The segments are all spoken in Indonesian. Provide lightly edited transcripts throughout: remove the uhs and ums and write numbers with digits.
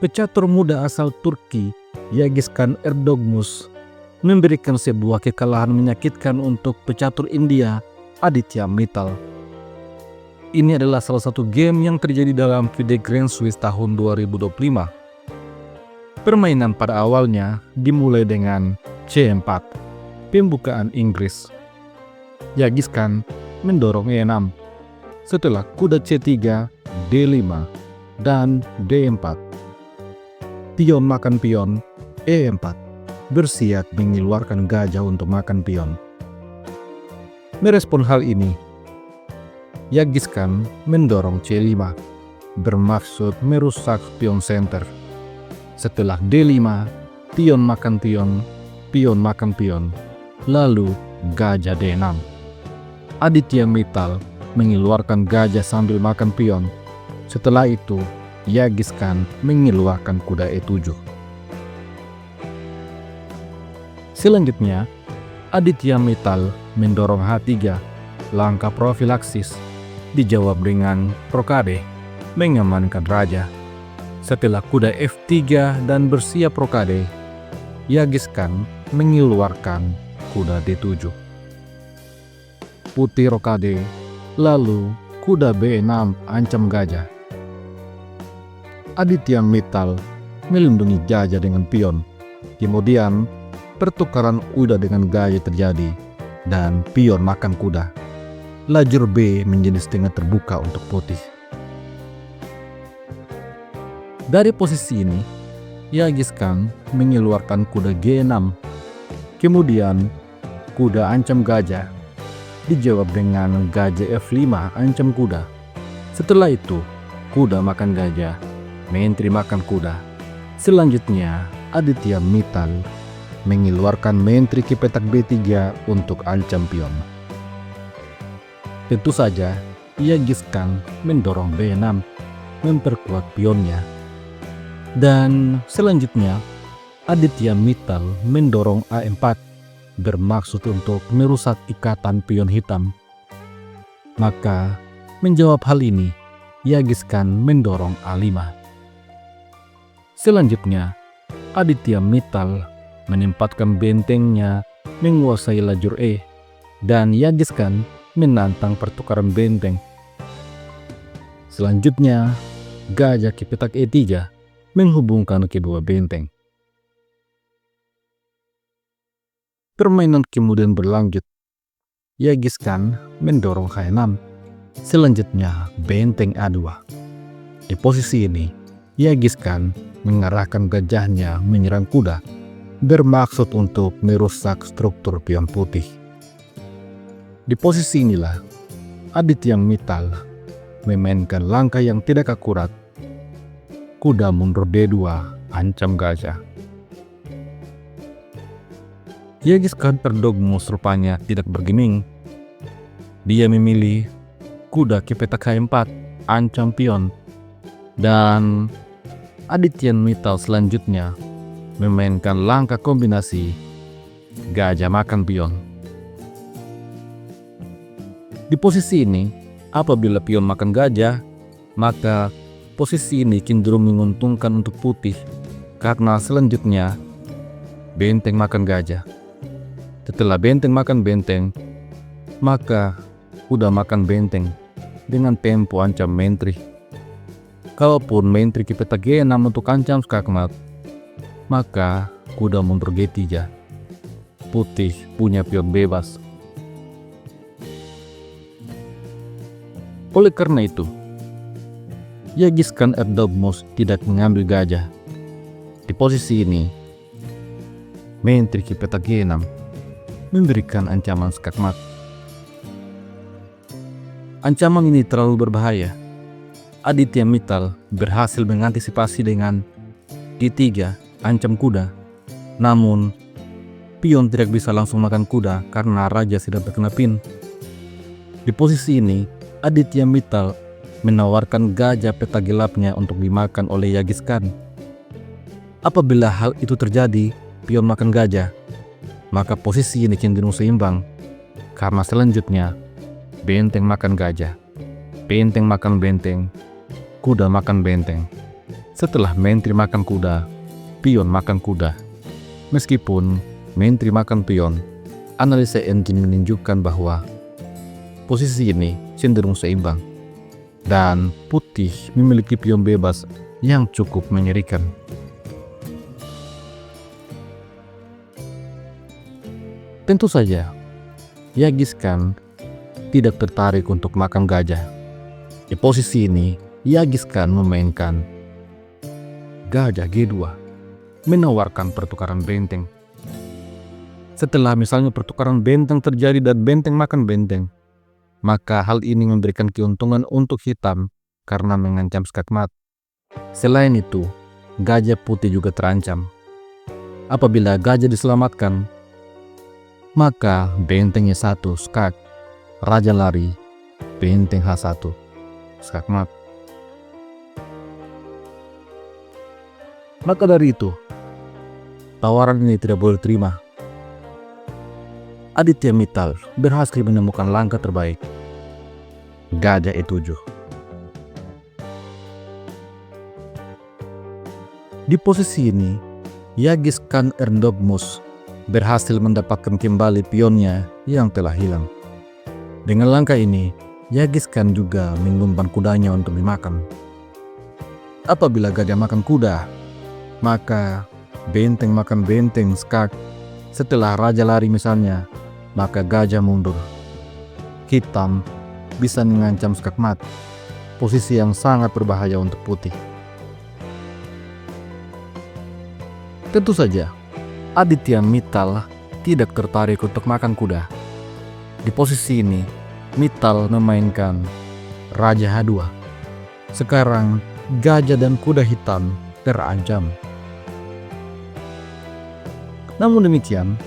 Pecatur muda asal Turki, Yagiskan Erdogmus, memberikan sebuah kekalahan menyakitkan untuk pecatur India, Aditya Mittal. Ini adalah salah satu game yang terjadi dalam FIDE Grand Swiss tahun 2025. Permainan pada awalnya dimulai dengan C4, pembukaan Inggris. Yagiskan mendorong E6. Setelah kuda C3, D5, dan D4. Pion makan pion, E4, bersiap mengeluarkan gajah untuk makan pion. Merespon hal ini, Yagiskan mendorong C5, bermaksud merusak pion center. Setelah D5, pion makan pion makan pion, lalu gajah D6. Aditya Mittal mengeluarkan gajah sambil makan pion. Setelah itu, Yagiskan mengeluarkan kuda E7. Selanjutnya, Aditya Mittal mendorong H3, langkah profilaksis, dijawab dengan rokade, mengamankan raja. Setelah kuda F3 dan bersiap rokade, Yagiskan mengeluarkan kuda D7. Putih rokade, lalu kuda B6 ancam gajah. Aditya Mittal melindungi gajah dengan pion. Kemudian, pertukaran kuda dengan gajah terjadi dan pion makan kuda. Lajur B menjadi setengah terbuka untuk putih. Dari posisi ini, Yagiskan mengeluarkan kuda G6. Kemudian, kuda ancam gajah. Dijawab dengan gajah F5 ancam kuda. Setelah itu, kuda makan gajah. Menteri makan kuda. Selanjutnya, Aditya Mittal mengeluarkan menteri ke petak B3 untuk ancam pion. Tentu saja, Yagiskan mendorong B6, memperkuat pionnya. Dan selanjutnya, Aditya Mittal mendorong A4, bermaksud untuk merusak ikatan pion hitam. Maka, menjawab hal ini, Yagiskan mendorong A5. Selanjutnya, Aditya Mittal menempatkan bentengnya menguasai lajur E, dan Yagiskan menantang pertukaran benteng. Selanjutnya, gajah ke petak E3 menghubungkan kedua benteng. Permainan kemudian berlanjut. Yagiskan mendorong H6. Selanjutnya, benteng A2. Di posisi ini, Yagiskan mengarahkan gajahnya menyerang kuda, bermaksud untuk merusak struktur pion putih. Di posisi inilah, Aditya Mittal memainkan langkah yang tidak akurat. Kuda mundur D2, ancam gajah. Yagiskan Erdogmus rupanya tidak bergeming. Dia memilih kuda ke petak H4, ancam pion. Dan Aditya Mittal selanjutnya memainkan langkah kombinasi gajah makan pion. Di posisi ini, apabila pion makan gajah, maka posisi ini cenderung menguntungkan untuk putih karena selanjutnya benteng makan gajah. Setelah benteng makan benteng, maka kuda makan benteng dengan tempo ancam menteri. Kalaupun menteri ke petak G6 untuk ancam skakmat, maka kuda mundur G3. Putih punya pion bebas. Oleh karena itu, Yagiskan Erdogmus tidak mengambil gajah. Di posisi ini, menteri ke petak G6 memberikan ancaman skakmat. Ancaman ini terlalu berbahaya. Aditya Mittal berhasil mengantisipasi dengan D3, ancam kuda. Namun, pion tidak bisa langsung makan kuda karena raja sudah terkena pin. Di posisi ini, Aditya Mittal menawarkan gajah peta gelapnya untuk dimakan oleh Yagiskan. Apabila hal itu terjadi, pion makan gajah, maka posisi ini cenderung seimbang. Karena selanjutnya, benteng makan gajah, benteng makan benteng, kuda makan benteng. Setelah menteri makan kuda, pion makan kuda. Meskipun menteri makan pion, analisa engine menunjukkan bahwa posisi ini cenderung seimbang dan putih memiliki pion bebas yang cukup mengerikan. Tentu saja, Genghis Khan tidak tertarik untuk makan gajah. Di posisi ini, Genghis Khan memainkan gajah G2, menawarkan pertukaran benteng. Setelah misalnya pertukaran benteng terjadi dan benteng makan benteng, maka hal ini memberikan keuntungan untuk hitam karena mengancam skakmat. Selain itu, gajah putih juga terancam. Apabila gajah diselamatkan, maka benteng E1 skak, raja lari, benteng H1 skakmat. Maka dari itu, tawaran ini tidak boleh terima. Aditya Mittal berhasil menemukan langkah terbaik, gajah E7. Di posisi ini, Genghis Khan Erdogmus berhasil mendapatkan kembali pionnya yang telah hilang. Dengan langkah ini, Genghis Khan juga mengumpan kudanya untuk dimakan. Apabila gajah makan kuda, maka benteng makan benteng skak. Setelah raja lari misalnya, maka gajah mundur. Hitam bisa mengancam skakmat, posisi yang sangat berbahaya untuk putih. Tentu saja, Aditya Mittal tidak tertarik untuk makan kuda. Di posisi ini, Mittal memainkan raja H2. Sekarang, gajah dan kuda hitam terancam. Namun demikian,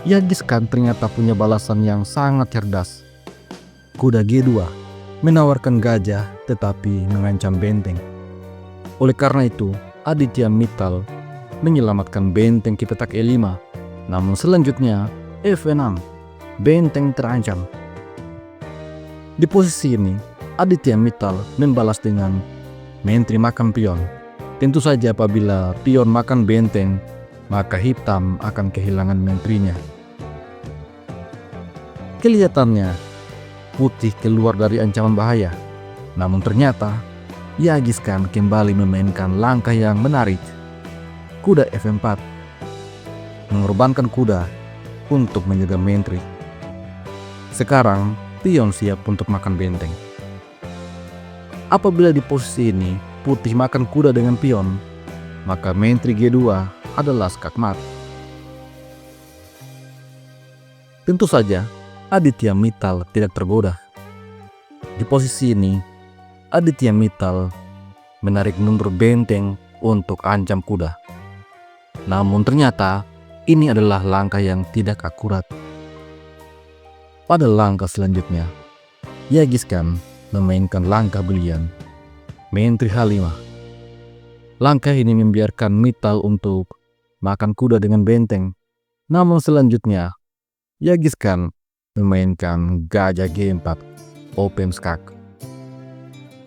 Genghis Khan ternyata punya balasan yang sangat cerdas. Kuda G2 menawarkan gajah tetapi mengancam benteng. Oleh karena itu, Aditya Mittal menyelamatkan benteng ke petak E5. Namun selanjutnya, F6, benteng terancam. Di posisi ini, Aditya Mittal membalas dengan menteri makan pion. Tentu saja apabila pion makan benteng, maka hitam akan kehilangan menterinya. Kelihatannya, putih keluar dari ancaman bahaya. Namun ternyata, Genghis Khan kembali memainkan langkah yang menarik. Kuda F4, mengorbankan kuda untuk menjaga menteri. Sekarang, pion siap untuk makan benteng. Apabila di posisi ini, putih makan kuda dengan pion, maka menteri G2 adalah skakmat. Tentu saja, Aditya Mittal tidak tergoda. Di posisi ini, Aditya Mittal menarik mundur benteng untuk ancam kuda. Namun ternyata, ini adalah langkah yang tidak akurat. Pada langkah selanjutnya, Genghis Khan memainkan langkah brilian, menteri H5. Langkah ini membiarkan Mittal untuk makan kuda dengan benteng. Namun selanjutnya, Genghis Khan memainkan gajah G4, open skak.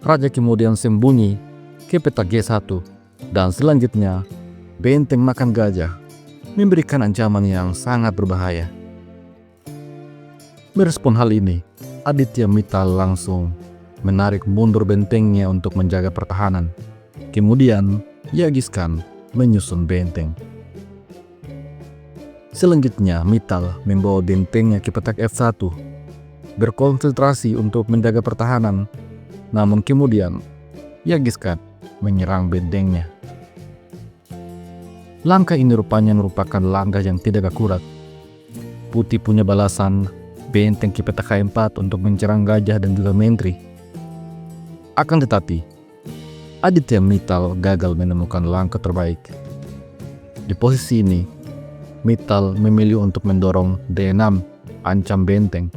Raja kemudian sembunyi ke petak G1 dan selanjutnya benteng makan gajah, memberikan ancaman yang sangat berbahaya. Merespon hal ini, Aditya Mittal langsung menarik mundur bentengnya untuk menjaga pertahanan. Kemudian, Genghis Khan menyusun benteng. Selanjutnya, Mittal membawa bentengnya ke petak F1, berkonsentrasi untuk menjaga pertahanan. Namun kemudian, Genghis Khan menyerang bentengnya. Langkah ini rupanya merupakan langkah yang tidak akurat. Putih punya balasan benteng ke petak H4 untuk menyerang gajah dan juga menteri. Akan tetapi, Aditya Mittal gagal menemukan langkah terbaik. Di posisi ini, Mittal memilih untuk mendorong D6, ancam benteng.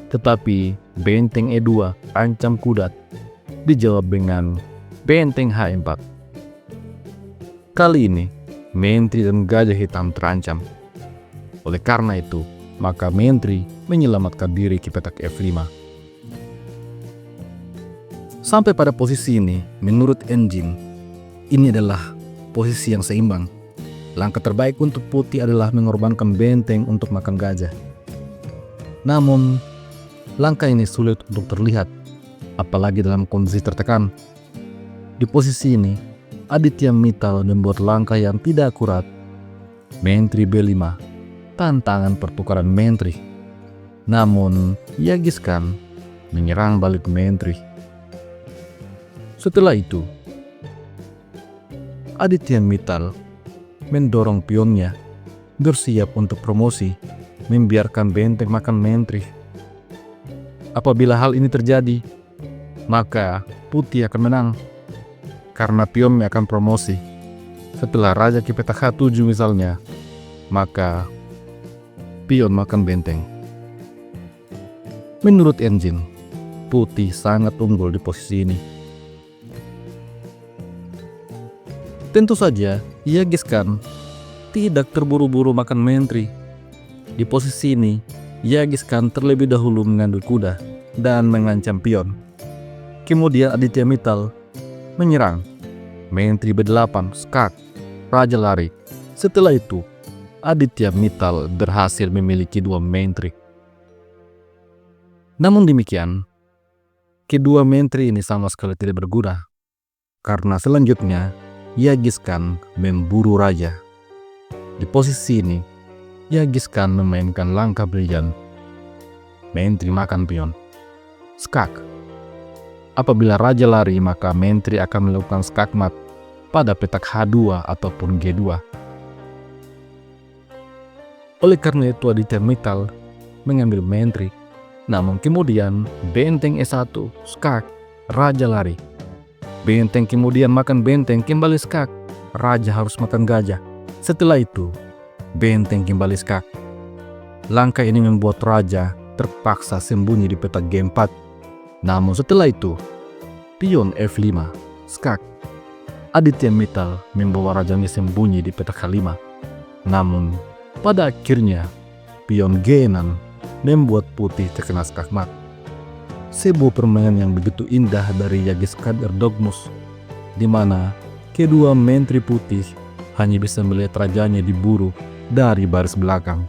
Tetapi benteng E2, ancam kuda, dijawab dengan benteng H4. Kali ini, menteri dan gajah hitam terancam. Oleh karena itu, maka menteri menyelamatkan diri ke petak F5. Sampai pada posisi ini, menurut engine, ini adalah posisi yang seimbang. Langkah terbaik untuk putih adalah mengorbankan benteng untuk makan gajah. Namun, langkah ini sulit untuk terlihat, apalagi dalam kondisi tertekan. Di posisi ini, Aditya Mittal membuat langkah yang tidak akurat. Menteri B5, tantangan pertukaran menteri. Namun, Genghis Khan menyerang balik menteri. Setelah itu, Aditya Mittal mendorong pionnya bersiap untuk promosi, membiarkan benteng makan menteri. Apabila hal ini terjadi, maka putih akan menang, karena pionnya akan promosi. Setelah Raja ke petak H7 misalnya, maka pion makan benteng. Menurut engine, putih sangat unggul di posisi ini. Tentu saja, Genghis Khan tidak terburu-buru makan menteri. Di posisi ini, Genghis Khan terlebih dahulu mengambil kuda dan mengancam pion. Kemudian Aditya Mittal menyerang. Menteri B8, skak, raja lari. Setelah itu, Aditya Mittal berhasil memiliki 2 menteri. Namun demikian, kedua menteri ini sama sekali tidak berguna, karena selanjutnya Genghis Khan memburu raja. Di posisi ini, Genghis Khan memainkan langkah brilian. Menteri makan pion. Skak. Apabila raja lari, maka menteri akan melakukan skakmat pada petak H2 ataupun G2. Oleh karena itu Aditya Mittal mengambil menteri. Namun kemudian benteng E1, skak, raja lari. Benteng kemudian makan benteng, kembali skak, raja harus makan gajah. Setelah itu, benteng kembali skak. Langkah ini membuat raja terpaksa sembunyi di petak G4. Namun setelah itu, pion F5, skak. Aditya Mittal membawa rajanya sembunyi di petak H5. Namun, pada akhirnya, pion G6 membuat putih terkena skakmat. Sebuah permainan yang begitu indah dari Genghis Khan Erdogmus, di mana kedua menteri putih hanya bisa melihat rajanya diburu dari baris belakang.